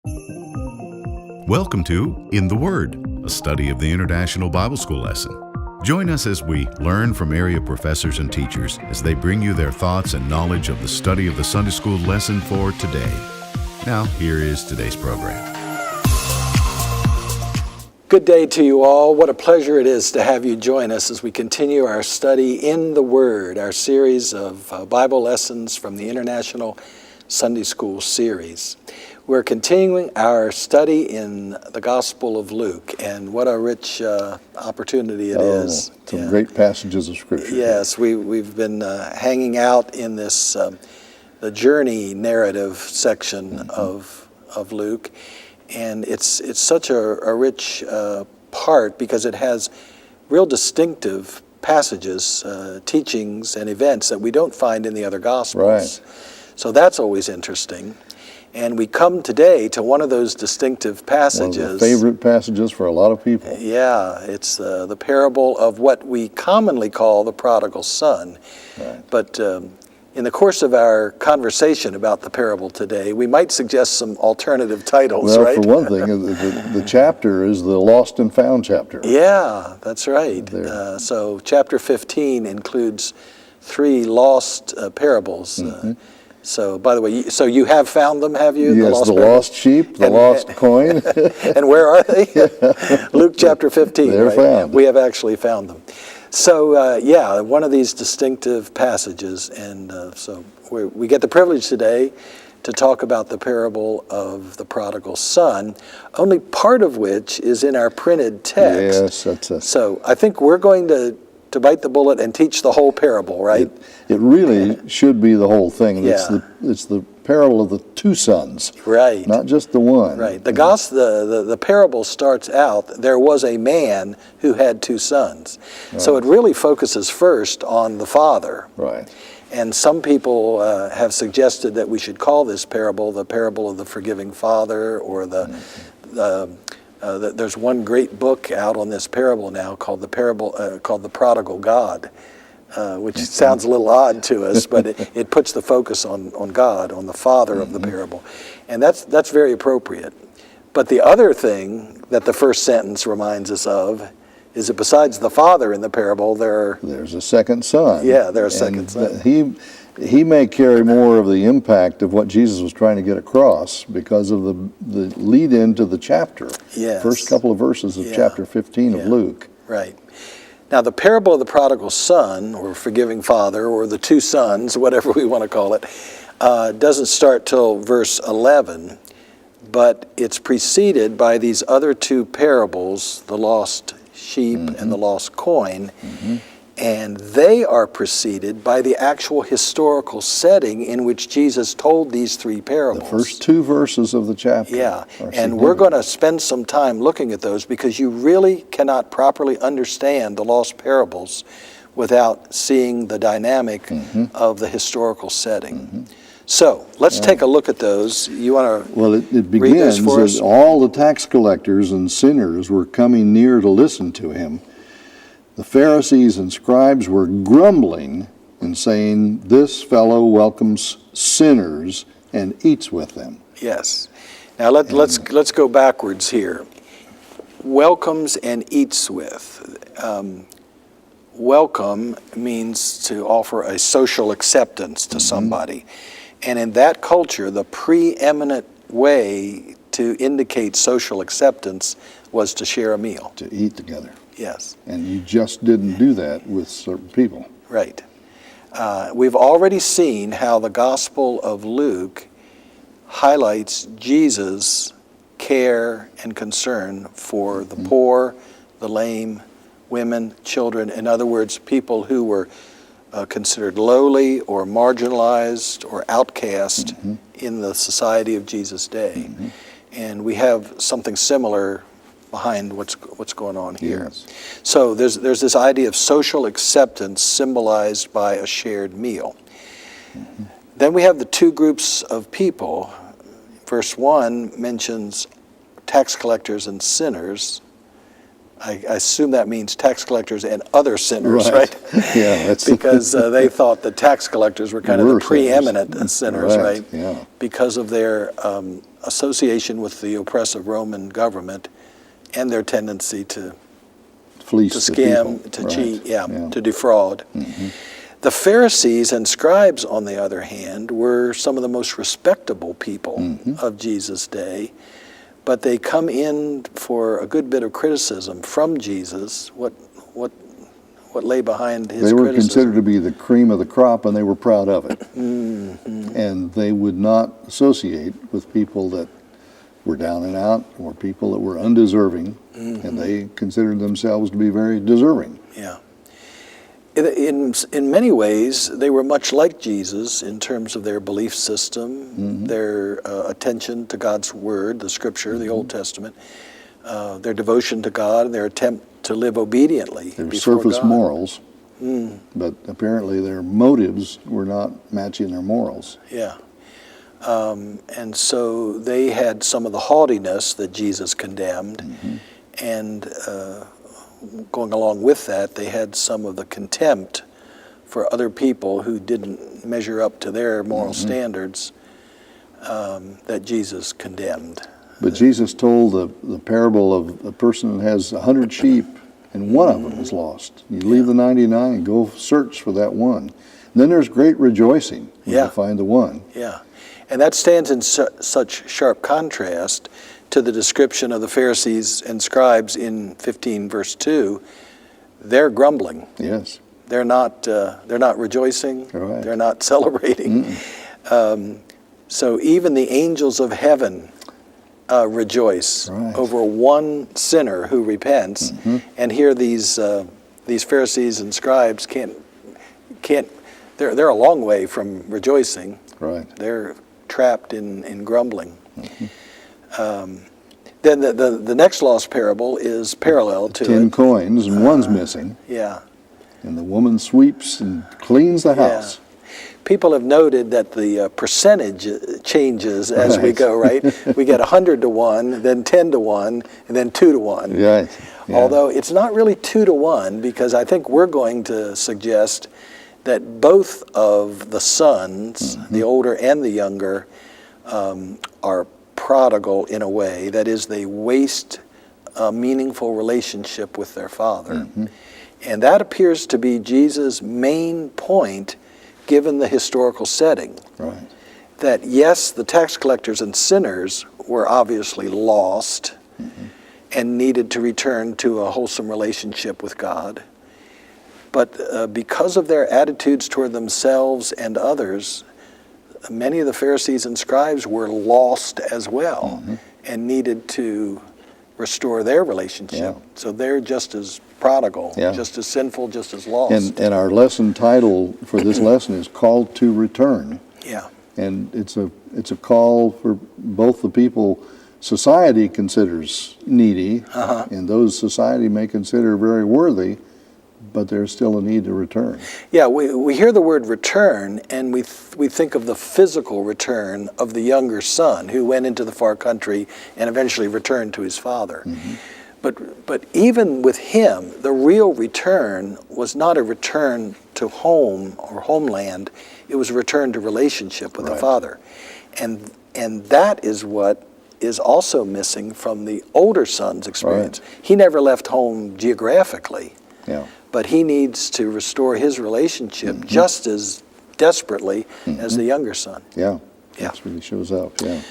Welcome to In the Word, a study of the International Bible School lesson. Join us as we learn from area professors and teachers as they bring you their thoughts and knowledge of the study of the Sunday School lesson for today. Now, here is today's program. Good day to you all. What a pleasure it is to have you join us as we continue our study in the Word, our series of Bible lessons from the International Sunday School series. We're continuing our study in the Gospel of Luke, and what a rich opportunity it is. Some great passages of Scripture. Yes, we've been hanging out in this the journey narrative section of Luke, and it's such a rich part because it has real distinctive passages, teachings, and events that we don't find in the other Gospels. Right. So that's always interesting. And we come today to one of those distinctive passages. One of the favorite passages for a lot of people. Yeah, it's the parable of what we commonly call the prodigal son. Right. But in the course of our conversation about the parable today, we might suggest some alternative titles, Well, right? for one thing, the chapter is the Lost and Found chapter. Yeah, that's right. There. So chapter 15 includes 3 lost parables. So, by the way, so you have found them, have you? Yes, the lost sheep, the lost coin. And where are they? Luke chapter 15. They're right? found. We have actually found them. So, one of these distinctive passages, and so we get the privilege today to talk about the parable of the prodigal son, only part of which is in our printed text. Yes, that's it. So, I think we're going to bite the bullet and teach the whole parable, right? It really should be the whole thing. Yeah. It's the parable of the 2 sons. Right. Not just the one. Right. The parable starts out, there was a man who had 2 sons. Right. So it really focuses first on the father. Right. And some people have suggested that we should call this parable the parable of the forgiving father, or there's one great book out on this parable now called the Prodigal God. Which sounds a little odd to us, but it puts the focus on God, on the father of the parable. And that's very appropriate. But the other thing that the first sentence reminds us of is that besides the father in the parable, there's a second son. Yeah, there's a second son. He may carry more of the impact of what Jesus was trying to get across because of the lead into the chapter. Yes. First couple of verses of chapter 15 of Luke. Right. Now, the parable of the prodigal son, or forgiving father, or the 2 sons, whatever we want to call it, doesn't start till verse 11, but it's preceded by these other 2 parables, the lost sheep and the lost coin, and they are preceded by the actual historical setting in which Jesus told these 3 parables. The first 2 verses of the chapter. Yeah, and we're going to spend some time looking at those because you really cannot properly understand the lost parables without seeing the dynamic of the historical setting. So let's take a look at those. You want to Well, it begins as all the tax collectors and sinners were coming near to listen to him. The Pharisees and scribes were grumbling and saying, "This fellow welcomes sinners and eats with them." Yes. Now let's go backwards here. Welcomes and eats with. Welcome means to offer a social acceptance to somebody. And in that culture, the preeminent way to indicate social acceptance was to share a meal. To eat together. Yes. And you just didn't do that with certain people. Right. We've already seen how the Gospel of Luke highlights Jesus' care and concern for the poor, the lame, women, children. In other words, people who were considered lowly or marginalized or outcast in the society of Jesus' day. And we have something similar behind what's going on here. Yes. So there's this idea of social acceptance symbolized by a shared meal. Then we have the 2 groups of people. Verse 1 mentions tax collectors and sinners. I assume that means tax collectors and other sinners, right? Yeah, that's Because they thought the tax collectors were kind of the Were sinners. preeminent sinners, right? Yeah. Because of their association with the oppressive Roman government and their tendency to Fleece the scam, people. to Right. cheat, Yeah. to defraud. The Pharisees and scribes, on the other hand, were some of the most respectable people of Jesus' day, but they come in for a good bit of criticism from Jesus. What lay behind his They were criticism? considered to be the cream of the crop, and they were proud of it. And they would not associate with people that were down and out or people that were undeserving, and they considered themselves to be very deserving. Yeah. In many ways, they were much like Jesus in terms of their belief system, their attention to God's Word, the Scripture, the Old Testament, their devotion to God, and their attempt to live obediently They were before surface God. morals, but apparently their motives were not matching their morals. Yeah. And so they had some of the haughtiness that Jesus condemned, and going along with that, they had some of the contempt for other people who didn't measure up to their moral standards that Jesus condemned. But Jesus told the parable of a person that has 100 sheep and one of them is lost. You leave the 99 and go search for that one. And then there's great rejoicing when you find the one. Yeah. And that stands in such sharp contrast to the description of the Pharisees and scribes in 15 verse 2. They're grumbling. Yes. They're not rejoicing. Right. They're not celebrating. So even the angels of heaven rejoice over one sinner who repents. And here these Pharisees and scribes can't. They're a long way from rejoicing. Right. They're trapped in grumbling. Then the next lost parable is parallel to 10 it. coins and one's missing. Yeah. And the woman sweeps and cleans the house. People have noted that the percentage changes as we Right. go, right? We get 100 to 1, then 10 to 1, and then 2 to 1. Right. Yeah. Although it's not really 2 to 1, because I think we're going to suggest that both of the sons, the older and the younger, are prodigal in a way. That is, they waste a meaningful relationship with their father. And that appears to be Jesus' main point, given the historical setting. Right. That yes, the tax collectors and sinners were obviously lost and needed to return to a wholesome relationship with God. But because of their attitudes toward themselves and others, many of the Pharisees and scribes were lost as well and needed to restore their relationship. Yeah. So they're just as prodigal, just as sinful, just as lost. And our lesson title for this lesson is Called to Return. Yeah. And it's a call for both the people society considers needy and those society may consider very worthy, but there's still a need to return. Yeah, we hear the word return, and we think of the physical return of the younger son who went into the far country and eventually returned to his father. But even with him, the real return was not a return to home or homeland. It was a return to relationship with the father. And that is what is also missing from the older son's experience. He never left home geographically. Yeah. But he needs to restore his relationship just as desperately as the younger son. Yeah. That's where he shows up. Yeah.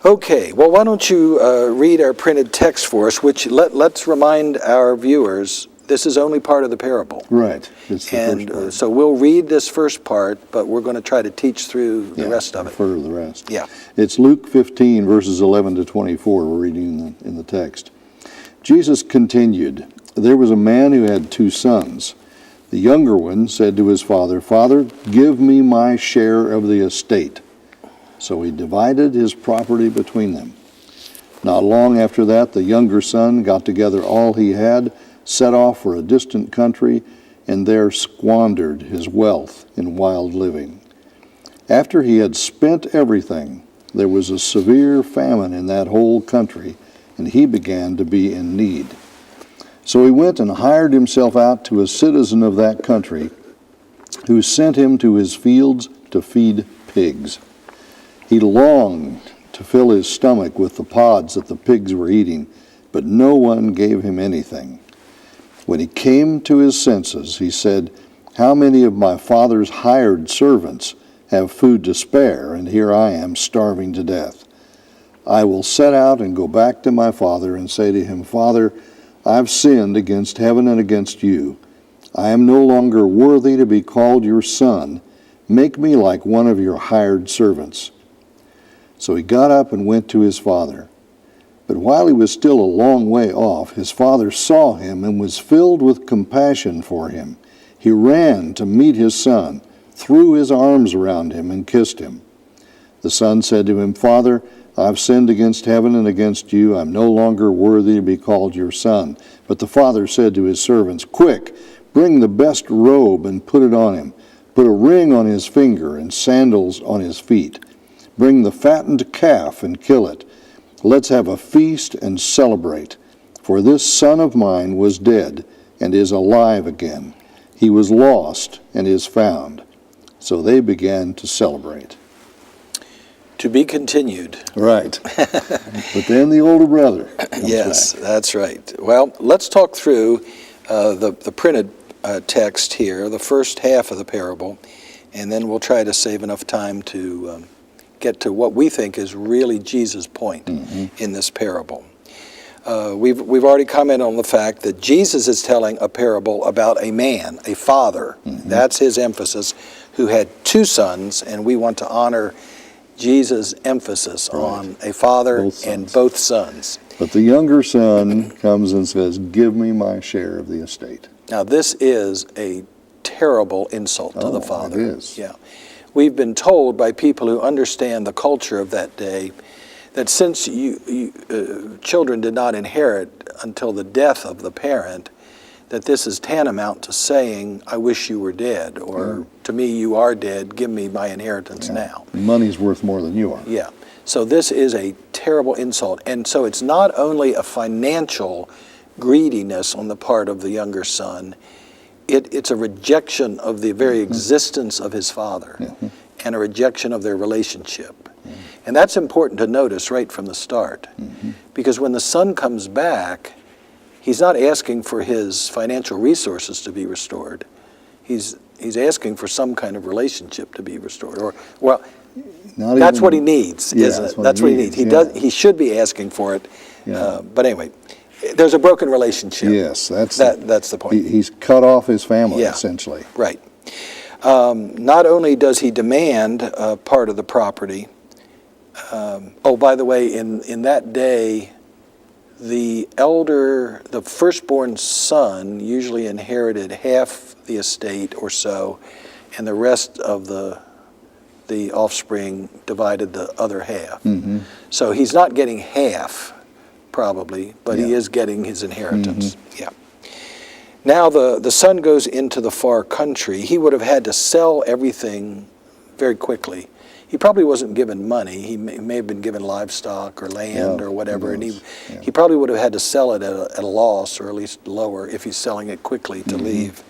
Okay, well, why don't you read our printed text for us, which let's remind our viewers, this is only part of the parable. Right. It's the And first part. so we'll read this first part, but we're going to try to teach through the rest of it. Refer to the rest. Yeah. It's Luke 15, verses 11 to 24, we're reading in the text. Jesus continued, "There was a man who had 2 sons. The younger one said to his father, 'Father, give me my share of the estate.' So he divided his property between them. Not long after that, the younger son got together all he had, set off for a distant country, and there squandered his wealth in wild living. After he had spent everything, there was a severe famine in that whole country, and he began to be in need. So he went and hired himself out to a citizen of that country, who sent him to his fields to feed pigs. He longed to fill his stomach with the pods that the pigs were eating, but no one gave him anything. When he came to his senses, he said, "How many of my father's hired servants have food to spare, and here I am starving to death? I will set out and go back to my father and say to him, 'Father, I've sinned against heaven and against you. I am no longer worthy to be called your son. Make me like one of your hired servants.' So he got up and went to his father. But while he was still a long way off, his father saw him and was filled with compassion for him. He ran to meet his son, threw his arms around him, and kissed him. The son said to him, 'Father, I've sinned against heaven and against you. I'm no longer worthy to be called your son.' But the father said to his servants, 'Quick, bring the best robe and put it on him. Put a ring on his finger and sandals on his feet. Bring the fattened calf and kill it. Let's have a feast and celebrate. For this son of mine was dead and is alive again. He was lost and is found.' So they began to celebrate." To be continued. Right. But then the older brother comes Yes, back. that's right. Well, let's talk through the printed text here, the first half of the parable, and then we'll try to save enough time to get to what we think is really Jesus' point in this parable. We've already commented on the fact that Jesus is telling a parable about a man, a father. That's his emphasis, who had two sons, and we want to honor Jesus' emphasis on a father and both sons. But the younger son comes and says, "Give me my share of the estate." Now, this is a terrible insult to the father. It is. Yeah. We've been told by people who understand the culture of that day that since children did not inherit until the death of the parent, that this is tantamount to saying, "I wish you were dead," or "To me you are dead, give me my inheritance now." Money's worth more than you are. Yeah. So this is a terrible insult. And so it's not only a financial greediness on the part of the younger son, it's a rejection of the very existence of his father and a rejection of their relationship. And that's important to notice right from the start. Because when the son comes back, he's not asking for his financial resources to be restored. He's asking for some kind of relationship to be restored. Or, well, that's what he needs, isn't it? That's what he needs. He should be asking for it. But anyway, there's a broken relationship. Yes, that's the point. He's cut off his family, essentially. Right. Not only does he demand part of the property, by the way, in that day, the firstborn son usually inherited half the estate or so, and the rest of the offspring divided the other half. So he's not getting half, probably, but he is getting his inheritance. Now the son goes into the far country. He would have had to sell everything very quickly. He probably wasn't given money. He may have been given livestock or land or whatever, and he probably would have had to sell it at a loss, or at least lower, if he's selling it quickly to leave,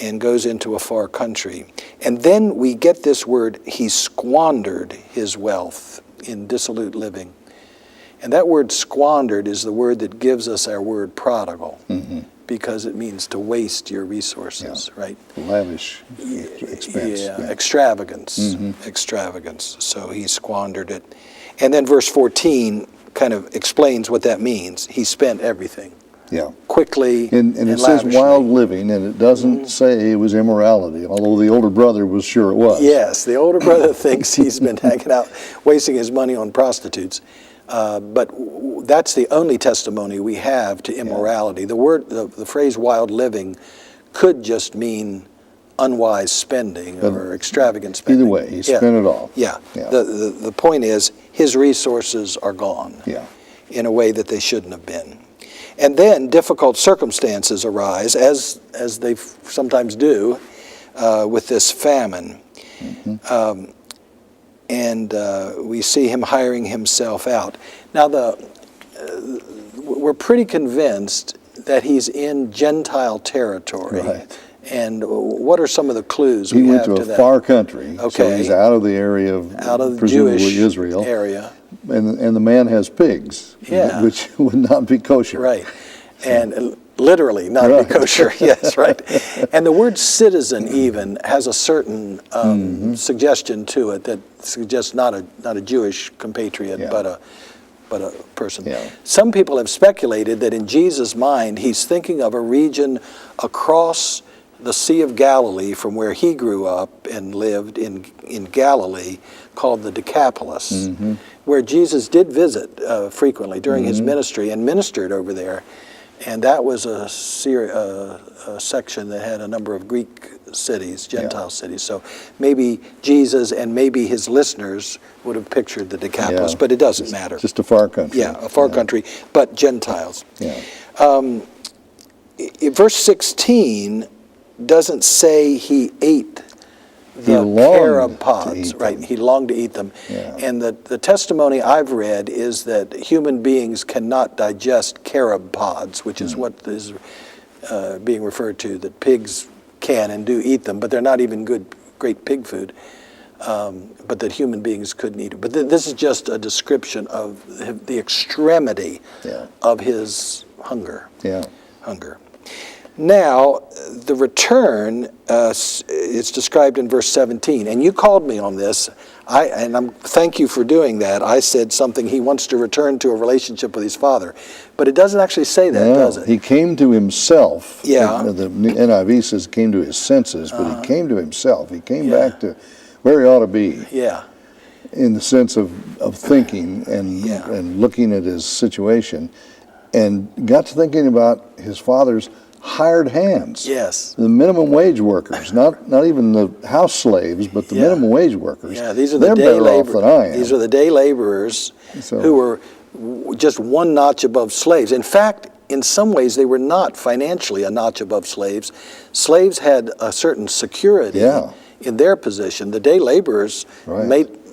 and goes into a far country. And then we get this word, he squandered his wealth in dissolute living. And that word squandered is the word that gives us our word prodigal, because it means to waste your resources, right? Lavish expense. Extravagance. Extravagance. So he squandered it. And then verse 14 kind of explains what that means. He spent everything. Quickly and it says wild living, and it doesn't say it was immorality, although the older brother was sure it was. Yes, the older brother thinks he's been hanging out, wasting his money on prostitutes. But that's the only testimony we have to immorality. The phrase wild living could just mean unwise spending or extravagant spending. Either way, he spent it all. The point is, his resources are gone in a way that they shouldn't have been. And then difficult circumstances arise, as they sometimes do, with this famine. And we see him hiring himself out. Now, we're pretty convinced that he's in Gentile territory. Right. And what are some of the clues He we went have to to a that? far country, so Okay. he's out of the area of Out of the presumably Jewish Israel, area. and the man has pigs, Yeah. which would not be kosher. Right. And literally not be Right. kosher, yes, right. And the word citizen even has a certain suggestion to it that suggests not a Jewish compatriot, Yeah. but a person. Yeah. Some people have speculated that in Jesus' mind, he's thinking of a region across the Sea of Galilee from where he grew up and lived in Galilee called the Decapolis, where Jesus did visit frequently during his ministry and ministered over there. And that was a section that had a number of Greek cities, Gentile cities. So maybe Jesus and maybe his listeners would have pictured the Decapolis, Yeah. but it doesn't matter. Just a far country. Yeah, a far country, but Gentiles. Yeah. Verse 16 doesn't say he ate the longed to carob eat pods, right? them. He longed to eat them. Yeah. And the testimony I've read is that human beings cannot digest carob pods, which is what is being referred to, that pigs can and do eat them, but they're not even great pig food, but that human beings couldn't eat it. But this is just a description of the extremity Yeah. of his hunger. Yeah. Now, the return is described in verse 17, and you called me on this. Thank you for doing that. I said something, he wants to return to a relationship with his father. But it doesn't actually say that, No, does it? he came to himself. Yeah. The NIV says came to his senses, but he came to himself. He came back to where he ought to be Yeah, in the sense of thinking Yeah. and looking at his situation, and got to thinking about his father's hired hands. yes. The minimum wage workers, not even the house slaves, but the Yeah. minimum wage workers. Yeah, these are the They're day better off than I am. These are the day laborers So- who were just one notch above slaves. In fact, in some ways, they were not financially a notch above slaves. Slaves had a certain security Yeah. in their position. The day laborers Right.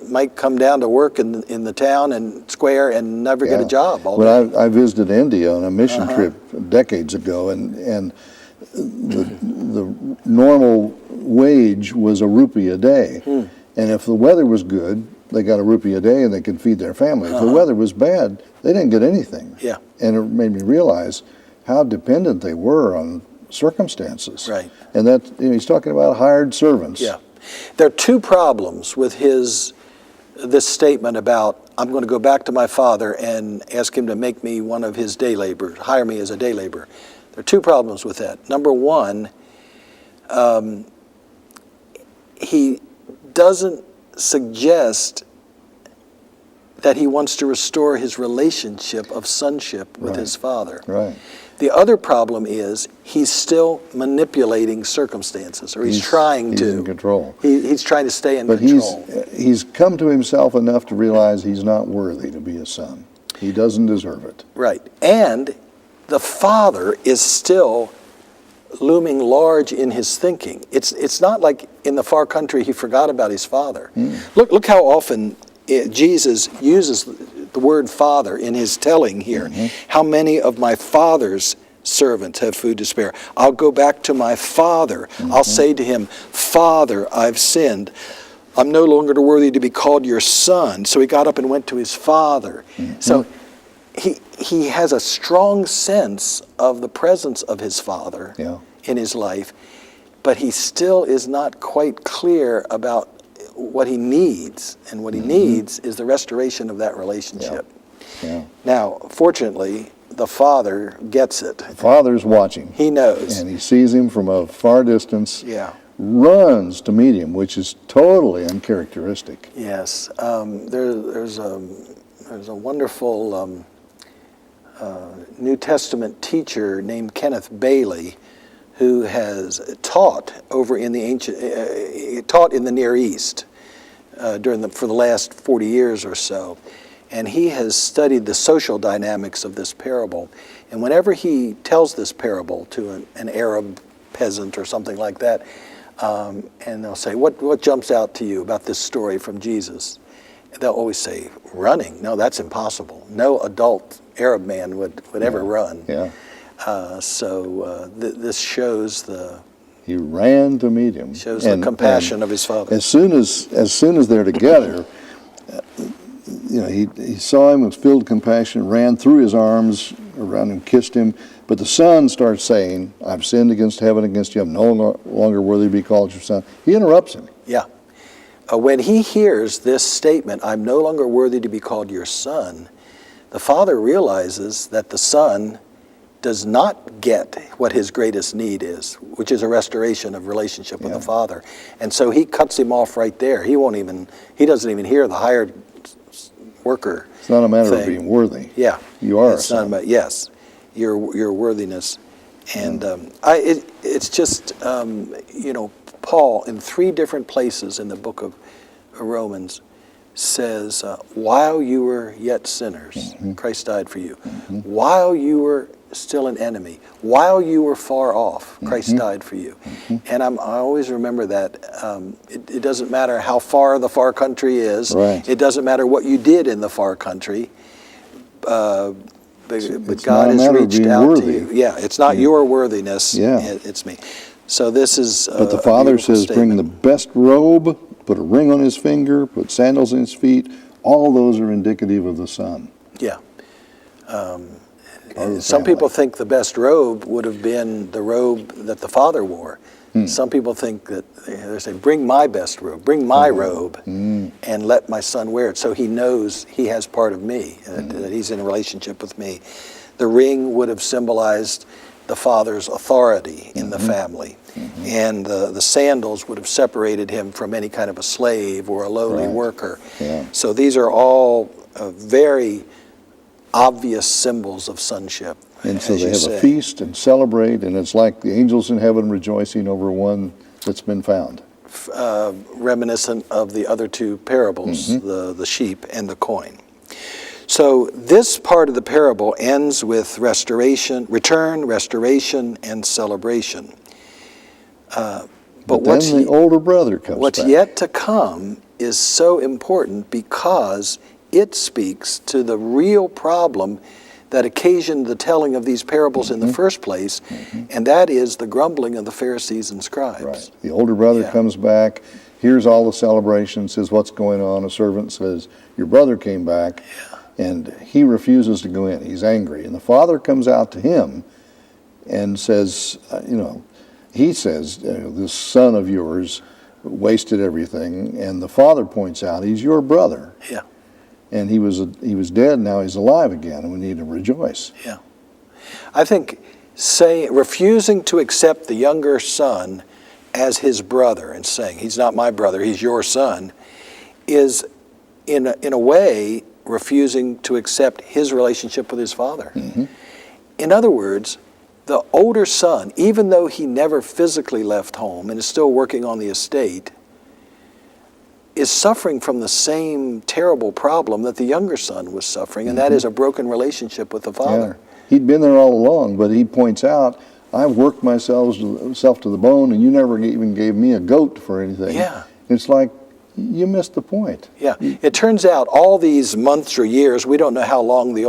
might come down to work in the town and square and never get a Yeah. job all When day. I visited India on a mission trip decades ago, and the normal wage was a rupee a day. And if the weather was good, they got a rupee a day and they could feed their family. If the weather was bad, they didn't get anything. Yeah. And it made me realize how dependent they were on circumstances. Right. And that, he's talking about hired servants. Yeah. There are two problems with this statement about, I'm going to go back to my father and ask him to make me one of his day laborers, hire me as a day laborer. There are two problems with that. Number one, he doesn't suggest that he wants to restore his relationship of sonship with his father. Right. The other problem is he's still manipulating circumstances, or he's trying to. He's in control. He's trying to stay in But control. he's come to himself enough to realize he's not worthy to be a son. He doesn't deserve it. Right. And the father is still looming large in his thinking. It's not like in the far country he forgot about his father. Look how often Jesus uses the word father in his telling here. How many of my father's servants have food to spare? I'll go back to my father. I'll say to him, Father, I've sinned. I'm no longer worthy to be called your son. So he got up and went to his father. So he has a strong sense of the presence of his father in his life, but he still is not quite clear about what he needs, and what he needs is the restoration of that relationship. Yeah. Now, fortunately, the father gets it. The father's watching. He knows. And he sees him from a far distance, Yeah. runs to meet him, which is totally uncharacteristic. Yes. There's a wonderful New Testament teacher named Kenneth Bailey, who has taught over in the taught in the Near East for the last 40 years or so, and he has studied the social dynamics of this parable. And whenever he tells this parable to an Arab peasant or something like that, and they'll say, "What jumps out to you about this story from Jesus?" They'll always say, "Running? No, that's impossible. No adult Arab man would ever run." Yeah. This shows the He ran to meet him. the compassion of his father. As soon as they're together, he saw him, was filled with compassion, ran through his arms around him, kissed him. But the son starts saying, "I've sinned against heaven, against you. I'm no longer worthy to be called your son." He interrupts him. Yeah. When he hears this statement, "I'm no longer worthy to be called your son," the father realizes that the son does not get what his greatest need is, which is a restoration of relationship with the father. And so he cuts him off right there. He doesn't even hear the hired worker. It's not a matter thing. of being worthy. Yeah. You are It's a son. not about, yes, your worthiness. And it's just, Paul in 3 different places in the book of Romans says, while you were yet sinners, Christ died for you. While you were still an enemy, while you were far off, Christ died for you. And I always remember that it doesn't matter how far the far country is. Right. It doesn't matter what you did in the far country. But It's God not a has matter of reached being out worthy. to you. Yeah, it's not your worthiness. Yeah. It's me. So this is. But the father says, "Bring the best robe, put a ring on his finger, put sandals in his feet." All those are indicative of the son. Yeah. Or the Some family. people think the best robe would have been the robe that the father wore. Some people think that they say, "Bring my best robe, bring my robe, and let my son wear it, so he knows he has part of me, that he's in a relationship with me." The ring would have symbolized the father's authority in the family, and the sandals would have separated him from any kind of a slave or a lowly Right. worker. Yeah. So these are all very obvious symbols of sonship. And so as they you have say. a feast and celebrate, and it's like the angels in heaven rejoicing over one that's been found. Reminiscent of the other 2 parables, the sheep and the coin. So this part of the parable ends with return, restoration, and celebration. But then the older brother comes what's back. yet to come is so important because it speaks to the real problem that occasioned the telling of these parables in the first place, and that is the grumbling of the Pharisees and scribes. Right. The older brother Yeah. comes back, hears all the celebration, says, "What's going on?" A servant says, "Your brother came back," and he refuses to go in. He's angry. And the father comes out to him and says, he says, "This son of yours wasted everything." And the father points out, he's your brother. Yeah. And he was dead, now he's alive again, and we need to rejoice. Yeah. I think refusing to accept the younger son as his brother and saying, "He's not my brother, he's your son," is in a way refusing to accept his relationship with his father. In other words, the older son, even though he never physically left home and is still working on the estate, is suffering from the same terrible problem that the younger son was suffering, and that is a broken relationship with the father. Yeah. He'd been there all along, but he points out, "I've worked myself to the bone, and you never even gave me a goat for anything." Yeah. It's like, you missed the point. Yeah, it turns out all these months or years, we don't know how long the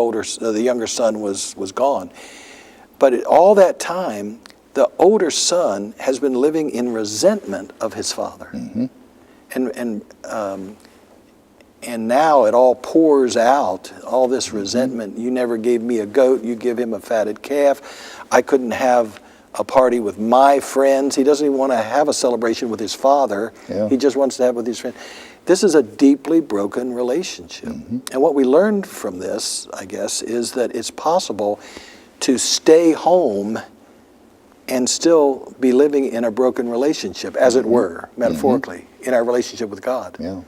younger son was gone, but all that time, the older son has been living in resentment of his father, and now it all pours out. All this resentment. You never gave me a goat. You give him a fatted calf. I couldn't have a party with my friends. He doesn't even want to have a celebration with his father. Yeah. He just wants to have it with his friends. This is a deeply broken relationship. And what we learned from this, I guess, is that it's possible to stay home and still be living in a broken relationship, as it were, metaphorically, in our relationship with God. Yeah.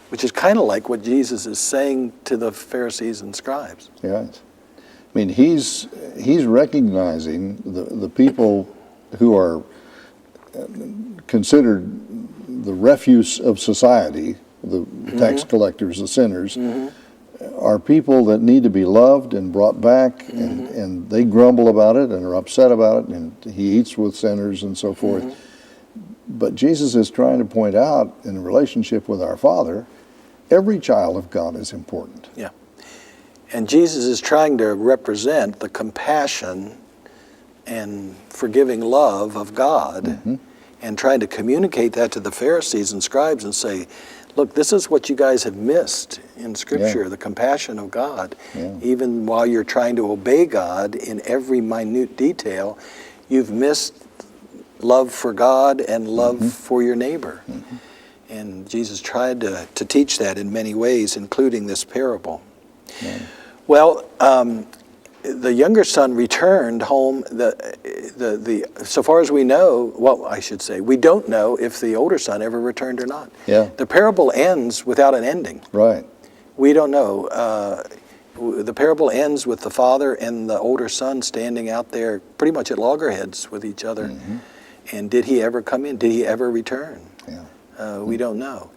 Which is kind of like what Jesus is saying to the Pharisees and scribes. Yeah. I mean, he's recognizing the people who are considered the refuse of society, the tax collectors, the sinners, are people that need to be loved and brought back, and they grumble about it and are upset about it, and he eats with sinners and so forth. But Jesus is trying to point out, in a relationship with our Father, every child of God is important. Yeah. And Jesus is trying to represent the compassion and forgiving love of God, and trying to communicate that to the Pharisees and scribes and say, look, this is what you guys have missed in Scripture, the compassion of God. Even while you're trying to obey God in every minute detail, you've missed love for God and love for your neighbor. And Jesus tried to teach that in many ways, including this parable. Well, the younger son returned home. So far as we know, well, I should say, we don't know if the older son ever returned or not. The parable ends without an ending. Right. We don't know. The parable ends with the father and the older son standing out there pretty much at loggerheads with each other. And did he ever come in? Did he ever return? We don't know.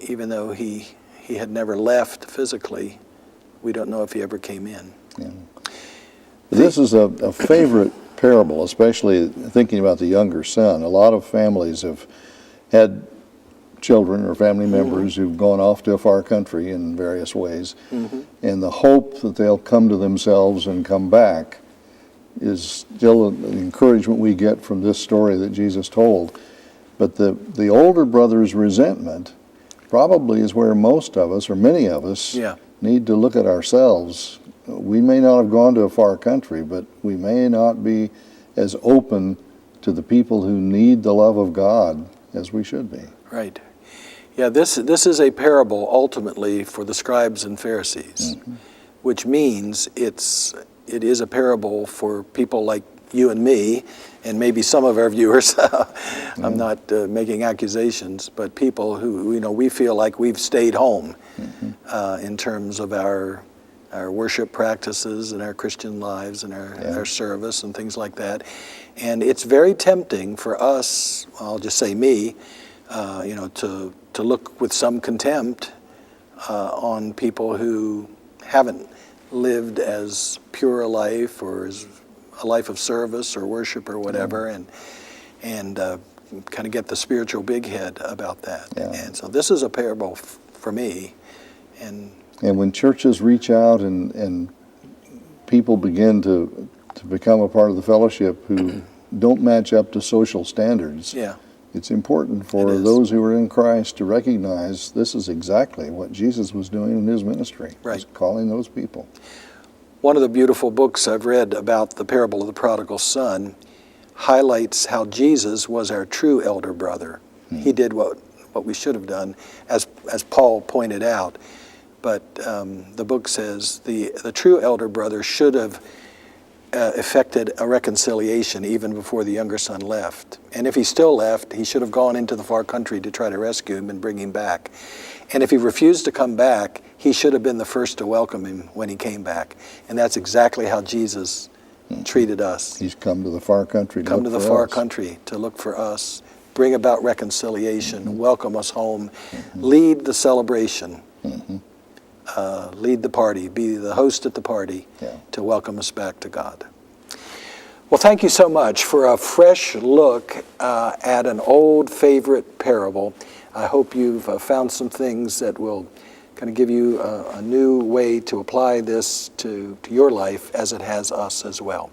Even though he had never left physically, we don't know if he ever came in. This is a favorite parable, especially thinking about the younger son. A lot of families have had children or family members who've gone off to a far country in various ways, and the hope that they'll come to themselves and come back is still an encouragement we get from this story that Jesus told. But the older brother's resentment probably is where most of us, or many of us, need to look at ourselves. We may not have gone to a far country, but we may not be as open to the people who need the love of God as we should be. Right. Yeah, this is a parable ultimately for the scribes and Pharisees, which means it is a parable for people like you and me, and maybe some of our viewers. I'm not making accusations, but people who, we feel like we've stayed home in terms of our worship practices and our Christian lives and our service and things like that. And it's very tempting for us, I'll just say me, to look with some contempt on people who haven't lived as pure a life or as a life of service or worship or whatever, and kind of get the spiritual big head about that. And so this is a parable for me. And when churches reach out and people begin to become a part of the fellowship who don't match up to social standards, it's important for those who are in Christ to recognize this is exactly what Jesus was doing in his ministry, was calling those people. One of the beautiful books I've read about the parable of the prodigal son highlights how Jesus was our true elder brother. He did what we should have done, as Paul pointed out. But the book says the true elder brother should have effected a reconciliation even before the younger son left. And if he still left, he should have gone into the far country to try to rescue him and bring him back. And if he refused to come back, he should have been the first to welcome him when he came back. And that's exactly how Jesus treated us. He's come to the far country to come to the far country to look for us, bring about reconciliation, welcome us home, lead the celebration, lead the party, be the host at the party to welcome us back to God. Well, thank you so much for a fresh look at an old favorite parable. I hope you've found some things that will kind of give you a new way to apply this to your life as it has us as well.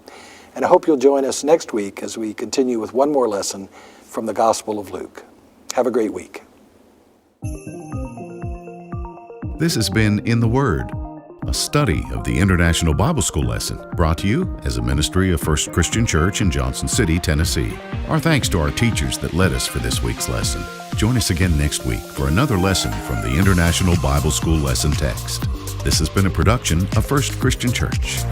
And I hope you'll join us next week as we continue with one more lesson from the Gospel of Luke. Have a great week. This has been In the Word, a study of the International Bible School lesson brought to you as a ministry of First Christian Church in Johnson City, Tennessee. Our thanks to our teachers that led us for this week's lesson. Join us again next week for another lesson from the International Bible School lesson text. This has been a production of First Christian Church.